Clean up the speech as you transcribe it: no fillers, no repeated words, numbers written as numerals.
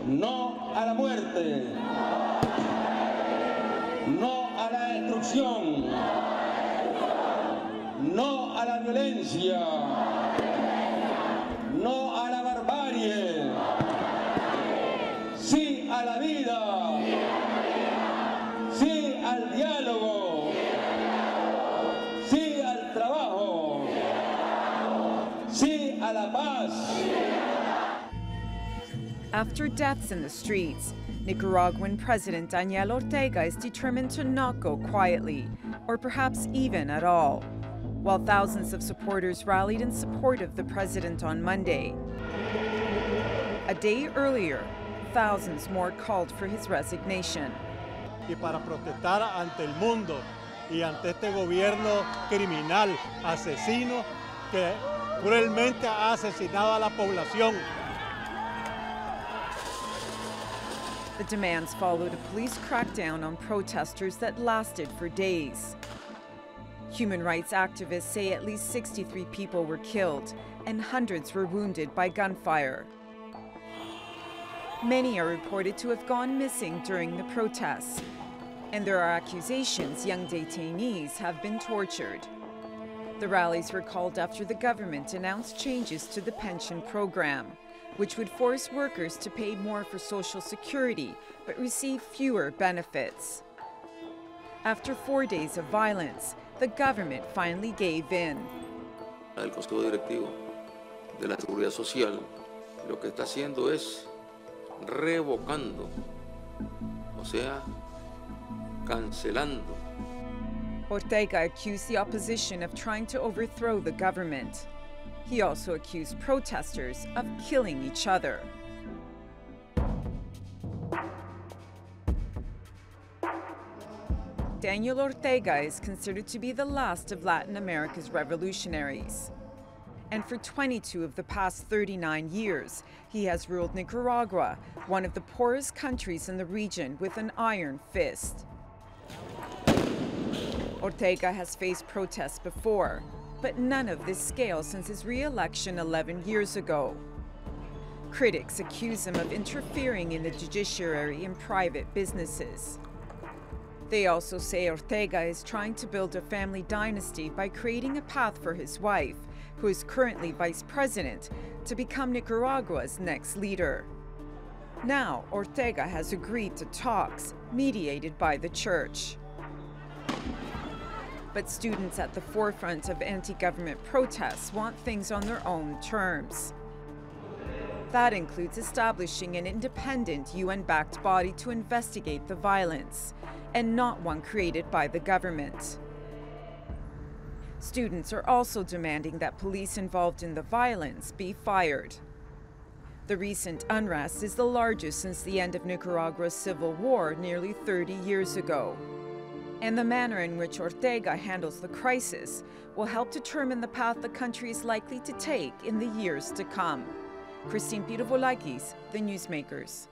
No a la muerte. No a la destrucción. No a la violencia. No a la barbarie. Sí a la vida. Sí al diálogo. Sí al trabajo. Sí a la paz. After deaths in the streets, Nicaraguan President Daniel Ortega is determined to not go quietly, or perhaps even at all. While thousands of supporters rallied in support of the president on Monday, a day earlier, thousands more called for his resignation. Y para protestar ante el mundo y ante este gobierno criminal, asesino, que cruelmente ha asesinado a la población. The demands followed a police crackdown on protesters that lasted for days. Human rights activists say at least 63 people were killed and hundreds were wounded by gunfire. Many are reported to have gone missing during the protests, and there are accusations young detainees have been tortured. The rallies were called after the government announced changes to the pension program, which would force workers to pay more for Social Security but receive fewer benefits. After 4 days of violence, the government finally gave in. El Consejo Directivo de la Seguridad Social lo que está haciendo es revocando, o sea, cancelando. Ortega accused the opposition of trying to overthrow the government. He also accused protesters of killing each other. Daniel Ortega is considered to be the last of Latin America's revolutionaries. And for 22 of the past 39 years, he has ruled Nicaragua, one of the poorest countries in the region, with an iron fist. Ortega has faced protests before, but none of this scale since his re-election 11 years ago. Critics accuse him of interfering in the judiciary and private businesses. They also say Ortega is trying to build a family dynasty by creating a path for his wife, who is currently vice president, to become Nicaragua's next leader. Now, Ortega has agreed to talks mediated by the church. But students at the forefront of anti-government protests want things on their own terms. That includes establishing an independent UN-backed body to investigate the violence, and not one created by the government. Students are also demanding that police involved in the violence be fired. The recent unrest is the largest since the end of Nicaragua's civil war nearly 30 years ago. And the manner in which Ortega handles the crisis will help determine the path the country is likely to take in the years to come. Pirovolakis, The Newsmakers.